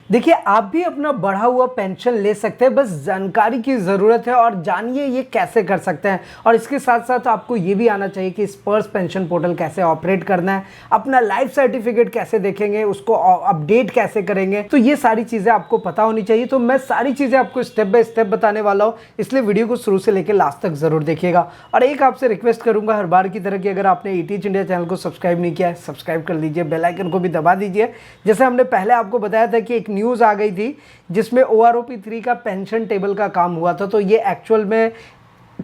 देखिए, आप भी अपना बढ़ा हुआ पेंशन ले सकते हैं, बस जानकारी की ज़रूरत है और जानिए ये कैसे कर सकते हैं। और इसके साथ साथ आपको ये भी आना चाहिए कि स्पर्श पेंशन पोर्टल कैसे ऑपरेट करना है, अपना लाइफ सर्टिफिकेट कैसे देखेंगे, उसको अपडेट कैसे करेंगे, तो ये सारी चीज़ें आपको पता होनी चाहिए। तो मैं सारी चीज़ें आपको स्टेप बाय स्टेप बताने वाला हूँ, इसलिए वीडियो को शुरू से लेकर लास्ट तक ज़रूर देखिएगा। और एक आपसे रिक्वेस्ट करूँगा हर बार की तरह कि अगर आपने ईटीएच इंडिया चैनल को सब्सक्राइब नहीं किया है, सब्सक्राइब कर लीजिए, बेल आइकन को भी दबा दीजिए। जैसे हमने पहले आपको बताया था कि एक न्यूज़ आ गई थी जिसमें OROP3 का पेंशन टेबल का काम हुआ था, तो ये एक्चुअल में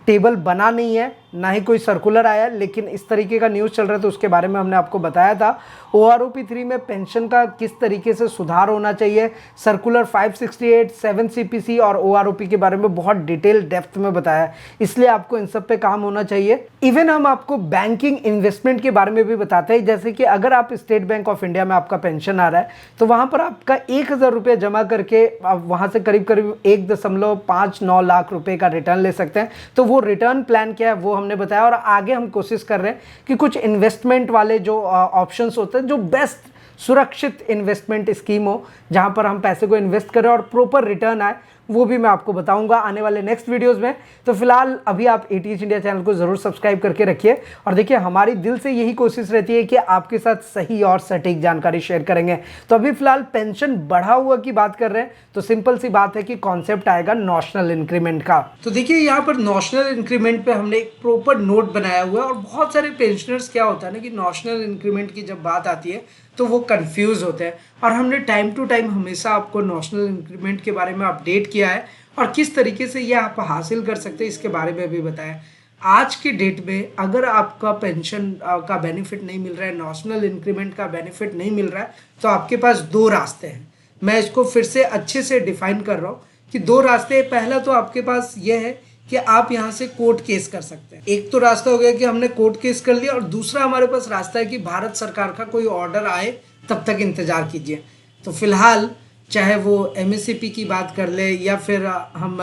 टेबल बना नहीं है, ना ही कोई सर्कुलर आया, लेकिन इस तरीके का न्यूज़ चल रहा था, उसके बारे में हमने आपको बताया था। OROP3 में पेंशन का किस तरीके से सुधार होना चाहिए, सर्कुलर 568, 7 CPC और OROP के बारे में बहुत डिटेल डेप्थ में बताया, इसलिए आपको इन सब पे काम होना चाहिए। इवन हम आपको बैंकिंग इन्वेस्टमेंट के बारे में भी बताते हैं, जैसे कि अगर आप स्टेट बैंक ऑफ इंडिया में आपका पेंशन आ रहा है तो वहाँ पर आपका 1000 रुपये जमा करके आप वहाँ से करीब करीब 1.59 लाख रुपये का रिटर्न ले सकते हैं। तो वो रिटर्न प्लान क्या है वो हमने बताया, और आगे हम कोशिश कर रहे हैं कि कुछ इन्वेस्टमेंट वाले जो ऑप्शंस होते हैं, जो बेस्ट सुरक्षित इन्वेस्टमेंट स्कीम हो, जहां पर हम पैसे को इन्वेस्ट करें और प्रॉपर रिटर्न आए, वो भी मैं आपको बताऊंगा आने वाले नेक्स्ट वीडियोस में। तो फिलहाल अभी आप ईटीएच इंडिया चैनल को जरूर सब्सक्राइब करके रखिए। और देखिए, हमारी दिल से यही कोशिश रहती है कि आपके साथ सही और सटीक जानकारी शेयर करेंगे। तो अभी फिलहाल पेंशन बढ़ा हुआ की बात कर रहे हैं, तो सिंपल सी बात है कि कॉन्सेप्ट आएगा नॉशनल इंक्रीमेंट का। तो देखिए, यहाँ पर नॉशनल इंक्रीमेंट पे हमने एक प्रॉपर नोट बनाया हुआ है, और बहुत सारे पेंशनर्स क्या होता है ना कि नॉशनल इंक्रीमेंट की जब बात आती है तो वो कंफ्यूज होते हैं, और हमने टाइम टू टाइम हमेशा आपको नॉशनल इंक्रीमेंट के बारे में अपडेट किया है, और किस तरीके से ये आप हासिल कर सकते हैं इसके बारे में भी बताया। आज की डेट में अगर आपका पेंशन का बेनिफिट नहीं मिल रहा है, नॉशनल इंक्रीमेंट का बेनिफिट नहीं मिल रहा है, तो आपके पास दो रास्ते हैं। मैं इसको फिर से अच्छे से डिफाइन कर रहा हूँ कि दो रास्ते। पहला तो आपके पास ये है कि आप यहाँ से कोर्ट केस कर सकते हैं। एक तो रास्ता हो गया कि हमने कोर्ट केस कर लिया, और दूसरा हमारे पास रास्ता है कि भारत सरकार का कोई ऑर्डर आए तब तक इंतजार कीजिए। तो फिलहाल चाहे वो MSCP की बात कर ले, या फिर हम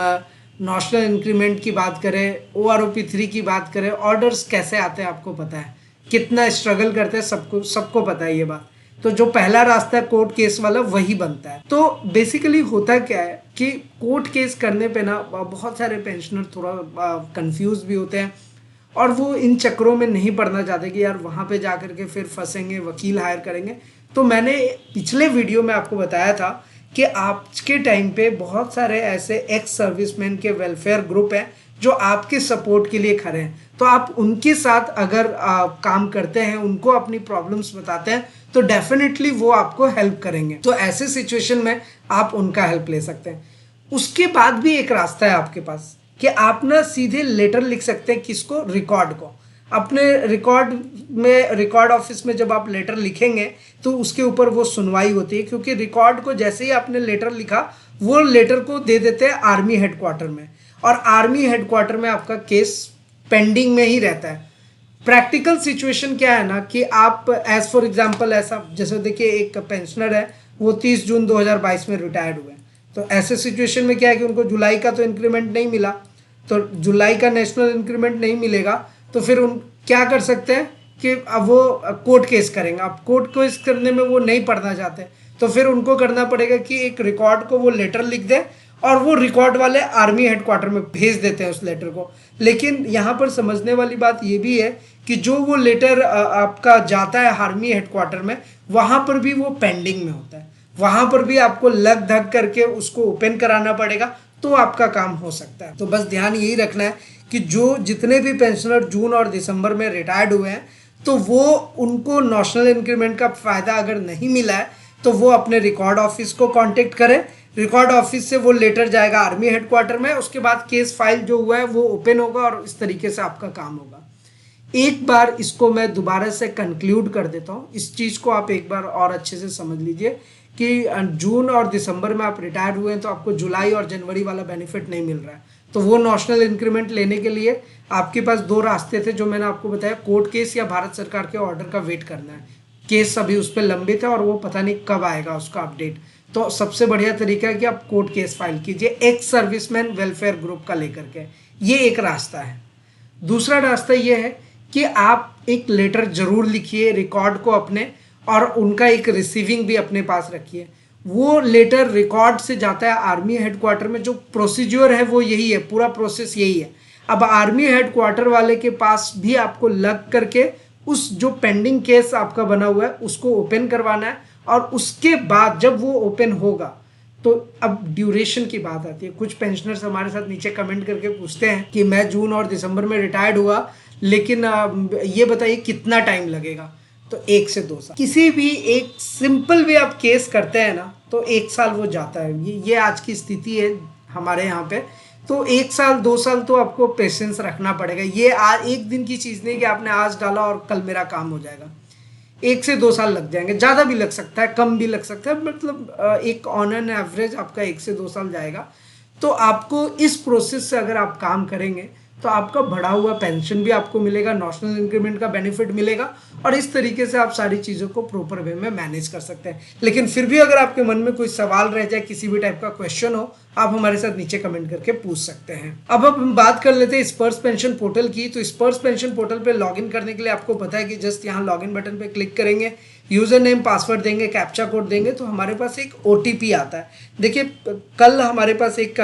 नॉशनल इंक्रीमेंट की बात करें, OROP3 की बात करें, ऑर्डर्स कैसे आते हैं आपको पता है, कितना स्ट्रगल करते हैं सबको पता है ये बात। तो जो पहला रास्ता है कोर्ट केस वाला, वही बनता है। तो बेसिकली होता क्या है कि कोर्ट केस करने पे ना बहुत सारे पेंशनर थोड़ा कंफ्यूज भी होते हैं, और वो इन चक्करों में नहीं पड़ना चाहते कि यार वहाँ पे जा करके फिर फंसेंगे, वकील हायर करेंगे। तो मैंने पिछले वीडियो में आपको बताया था कि आज के टाइम पे बहुत सारे ऐसे एक्स सर्विसमैन के वेलफेयर ग्रुप हैं जो आपके सपोर्ट के लिए खड़े हैं। तो आप उनके साथ अगर काम करते हैं, उनको अपनी प्रॉब्लम्स बताते हैं, तो डेफिनेटली वो आपको हेल्प करेंगे। तो ऐसे सिचुएशन में आप उनका हेल्प ले सकते हैं। उसके बाद भी एक रास्ता है आपके पास कि आप ना सीधे लेटर लिख सकते हैं, किसको, रिकॉर्ड को। अपने रिकॉर्ड ऑफिस में जब आप लेटर लिखेंगे तो उसके ऊपर वो सुनवाई होती है, क्योंकि रिकॉर्ड को जैसे ही आपने लेटर लिखा, वो लेटर को दे देते हैं आर्मी हेडक्वार्टर में, और आर्मी हेडक्वार्टर में आपका केस पेंडिंग में ही रहता है। प्रैक्टिकल सिचुएशन क्या है ना कि आप एज फॉर एग्जांपल ऐसा, जैसे देखिए एक पेंशनर है, वो 30 जून 2022 में रिटायर्ड हुए। तो ऐसे सिचुएशन में क्या है कि उनको जुलाई का तो इंक्रीमेंट नहीं मिला, तो जुलाई का नेशनल इंक्रीमेंट नहीं मिलेगा, तो फिर उन क्या कर सकते हैं कि अब वो कोर्ट केस करेंगे। अब कोर्ट केस करने में वो नहीं पढ़ना चाहते, तो फिर उनको करना पड़ेगा कि एक रिकॉर्ड को वो लेटर लिख दे, और वो रिकॉर्ड वाले आर्मी हेडक्वार्टर में भेज देते हैं उस लेटर को। लेकिन यहाँ पर समझने वाली बात ये भी है कि जो वो लेटर आपका जाता है आर्मी हेडक्वार्टर में, वहाँ पर भी वो पेंडिंग में होता है, वहाँ पर भी आपको लग धग करके उसको ओपन कराना पड़ेगा, तो आपका काम हो सकता है। तो बस ध्यान यही रखना है कि जो जितने भी पेंशनर जून और दिसंबर में रिटायर्ड हुए हैं, तो वो उनको नॉशनल इंक्रीमेंट का फ़ायदा अगर नहीं मिला है, तो वो अपने रिकॉर्ड ऑफिस को कांटेक्ट करें। रिकॉर्ड ऑफिस से वो लेटर जाएगा आर्मी हेडक्वार्टर में, उसके बाद केस फाइल जो हुआ है वो ओपन होगा, और इस तरीके से आपका काम होगा। एक बार इसको मैं दोबारा से कंक्लूड कर देता हूँ, इस चीज़ को आप एक बार और अच्छे से समझ लीजिए कि जून और दिसंबर में आप रिटायर्ड हुए हैं, तो आपको जुलाई और जनवरी वाला बेनिफिट नहीं मिल रहा है। तो वो नॉशनल इंक्रीमेंट लेने के लिए आपके पास दो रास्ते थे, जो मैंने आपको बताया, कोर्ट केस या भारत सरकार के ऑर्डर का वेट करना है। केस अभी उस पर लंबित है, और वो पता नहीं कब आएगा उसका अपडेट। तो सबसे बढ़िया तरीका है कि आप कोर्ट केस फाइल कीजिए एक्स सर्विसमैन वेलफेयर ग्रुप का लेकर के। ये एक रास्ता है। दूसरा रास्ता ये है कि आप एक लेटर जरूर लिखिए रिकॉर्ड को अपने, और उनका एक रिसीविंग भी अपने पास रखिए। वो लेटर रिकॉर्ड से जाता है आर्मी हेडक्वार्टर में। जो प्रोसीजर है वो यही है, पूरा प्रोसेस यही है। अब आर्मी हेडक्वार्टर वाले के पास भी आपको लग करके उस जो पेंडिंग केस आपका बना हुआ है उसको ओपन करवाना है, और उसके बाद जब वो ओपन होगा तो अब ड्यूरेशन की बात आती है। कुछ पेंशनर्स हमारे साथ नीचे कमेंट करके पूछते हैं कि मैं जून और दिसंबर में रिटायर्ड हुआ, लेकिन ये बताइए कितना टाइम लगेगा। तो 1 से 2 साल। किसी भी एक सिंपल वे आप केस करते हैं ना तो 1 साल वो जाता है। ये आज की स्थिति है हमारे यहाँ पे। तो 1 साल 2 साल तो आपको पेशेंस रखना पड़ेगा। ये आज एक दिन की चीज़ नहीं कि आपने आज डाला और कल मेरा काम हो जाएगा। 1 से 2 साल लग जाएंगे, ज़्यादा भी लग सकता है, कम भी लग सकता है, मतलब एक ऑन एन एवरेज आपका 1 से 2 साल जाएगा। तो आपको इस प्रोसेस से अगर आप काम करेंगे तो आपका बढ़ा हुआ पेंशन भी आपको मिलेगा, नेशनल इंक्रीमेंट का बेनिफिट मिलेगा, और इस तरीके से आप सारी चीज़ों को प्रॉपर वे में मैनेज कर सकते हैं। लेकिन फिर भी अगर आपके मन में कोई सवाल रह जाए, किसी भी टाइप का क्वेश्चन हो, आप हमारे साथ नीचे कमेंट करके पूछ सकते हैं। अब हम बात कर लेते हैं स्पर्श पेंशन पोर्टल की। तो स्पर्श पेंशन पोर्टल पे लॉगिन करने के लिए आपको पता है कि जस्ट यहाँ लॉगिन बटन पे क्लिक करेंगे, यूजर नेम पासवर्ड देंगे, कैप्चा कोड देंगे, तो हमारे पास एक OTP आता है। देखिए कल हमारे पास एक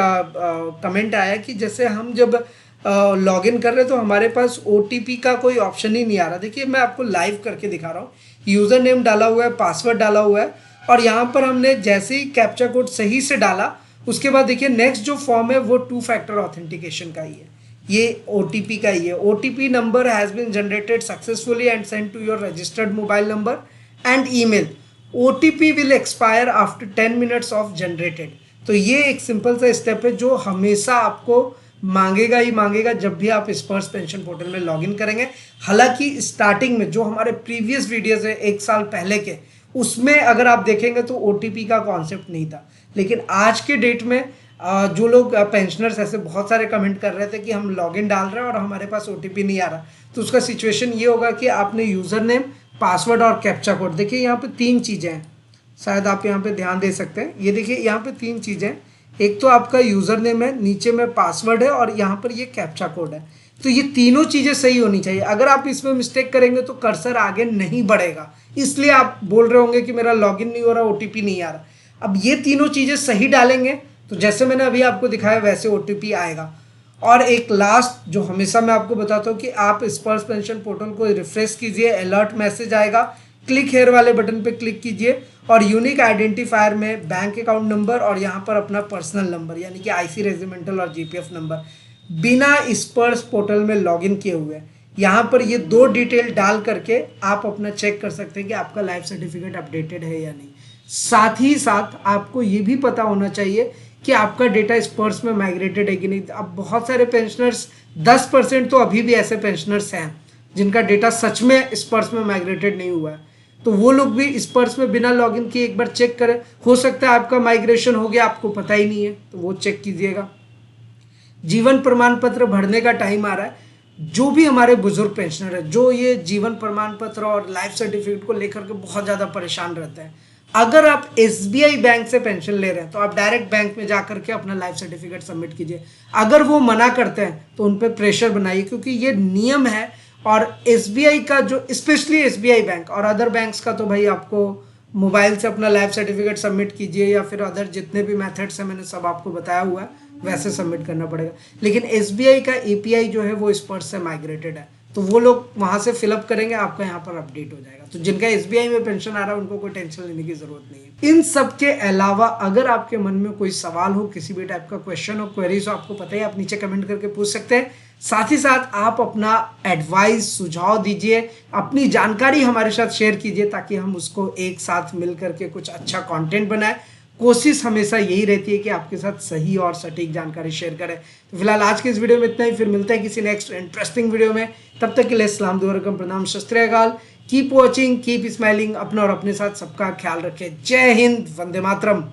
कमेंट आया कि जैसे हम जब लॉगिन कर रहे तो हमारे पास OTP का कोई ऑप्शन ही नहीं आ रहा। देखिए मैं आपको लाइव करके दिखा रहा हूँ। यूज़र नेम डाला हुआ है, पासवर्ड डाला हुआ है, और यहाँ पर हमने जैसे ही कैप्चा कोड सही से डाला उसके बाद देखिए नेक्स्ट जो फॉर्म है वो 2 फैक्टर ऑथेंटिकेशन का ही है, ये OTP का ही है। OTP number has been generated successfully and send to your registered mobile number and email. OTP will expire after 10 minutes of generated. तो ये एक सिंपल सा स्टेप है जो हमेशा आपको मांगेगा ही मांगेगा जब भी आप स्पर्श पेंशन पोर्टल में लॉगिन करेंगे। हालांकि स्टार्टिंग में जो हमारे प्रीवियस वीडियोस है 1 साल पहले के, उसमें अगर आप देखेंगे तो OTP का कॉन्सेप्ट नहीं था। लेकिन आज के डेट में जो लोग पेंशनर्स ऐसे बहुत सारे कमेंट कर रहे थे कि हम लॉगिन डाल रहे हैं और हमारे पास OTP नहीं आ रहा, तो उसका सिचुएशन ये होगा कि आपने यूज़र नेम, पासवर्ड और कैप्चा कोड, देखिए यहाँ पे 3 चीज़ें हैं, शायद आप यहाँ पे ध्यान दे सकते हैं। ये देखिए यहाँ पे 3 चीज़ें, एक तो आपका यूज़र नेम है, नीचे में पासवर्ड है, और यहाँ पर ये कैप्चा कोड है। तो ये तीनों चीज़ें सही होनी चाहिए। अगर आप इसमें मिस्टेक करेंगे तो कर्सर आगे नहीं बढ़ेगा, इसलिए आप बोल रहे होंगे कि मेरा लॉगिन नहीं हो रहा, OTP नहीं आ रहा। अब ये तीनों चीज़ें सही डालेंगे तो जैसे मैंने अभी आपको दिखाया वैसे OTP आएगा। और एक लास्ट जो हमेशा मैं आपको बताता हूँ कि आप स्पर्श पेंशन पोर्टल को रिफ्रेश कीजिए, अलर्ट मैसेज आएगा, क्लिक हेयर वाले बटन पे क्लिक कीजिए, और यूनिक आइडेंटिफायर में बैंक अकाउंट नंबर और यहाँ पर अपना पर्सनल नंबर यानी कि IC रेजिमेंटल और GPF नंबर बिना स्पर्श पोर्टल में लॉगिन किए हुए यहाँ पर ये 2 डिटेल डाल करके आप अपना चेक कर सकते हैं कि आपका लाइफ सर्टिफिकेट अपडेटेड है या नहीं। साथ ही साथ आपको ये भी पता होना चाहिए कि आपका डेटा स्पर्श में माइग्रेटेड है कि नहीं। अब बहुत सारे पेंशनर्स 10% तो अभी भी ऐसे पेंशनर्स हैं जिनका डेटा सच में स्पर्श में माइग्रेटेड नहीं हुआ है, तो वो लोग भी स्पर्श में बिना लॉगिन किए एक बार चेक करें। हो सकता है आपका माइग्रेशन हो गया, आपको पता ही नहीं है, तो वो चेक कीजिएगा। जीवन प्रमाण पत्र भरने का टाइम आ रहा है। जो भी हमारे बुजुर्ग पेंशनर है जो ये जीवन प्रमाण पत्र और लाइफ सर्टिफिकेट को लेकर के बहुत ज़्यादा परेशान रहते हैं, अगर आप SBI बैंक से पेंशन ले रहे हैं तो आप डायरेक्ट बैंक में जा करके अपना लाइफ सर्टिफिकेट सबमिट कीजिए। अगर वो मना करते हैं तो उन पर प्रेशर बनाइए, क्योंकि ये नियम है। और SBI का जो स्पेशली SBI बैंक और अदर बैंक्स का तो भाई आपको मोबाइल से अपना लाइफ सर्टिफिकेट सबमिट कीजिए, या फिर अदर जितने भी मेथड्स हैं मैंने सब आपको बताया हुआ है वैसे सबमिट करना पड़ेगा। लेकिन SBI का API जो है वो स्पर्श से माइग्रेटेड है, तो वो लोग वहाँ से फिलअप करेंगे, आपका यहाँ पर अपडेट हो जाएगा। तो जिनका SBI में पेंशन आ रहा है उनको कोई टेंशन लेने की जरूरत नहीं है। इन सब के अलावा अगर आपके मन में कोई सवाल हो, किसी भी टाइप का क्वेश्चन हो, क्वेरीज हो, आपको पता है आप नीचे कमेंट करके पूछ सकते हैं। साथ ही साथ आप अपना एडवाइस, सुझाव दीजिए, अपनी जानकारी हमारे साथ शेयर कीजिए, ताकि हम उसको एक साथ मिल करके कुछ अच्छा कंटेंट बनाएं। कोशिश हमेशा यही रहती है कि आपके साथ सही और सटीक जानकारी शेयर करें। तो फिलहाल आज के इस वीडियो में इतना ही, फिर मिलते हैं किसी नेक्स्ट इंटरेस्टिंग वीडियो में। तब तक के लिए सलाम दुआ रकम, प्रणाम, सत श्री अकाल। कीप वॉचिंग, कीप स्माइलिंग, अपना और अपने साथ सबका ख्याल रखें। जय हिंद, वंदे मातरम।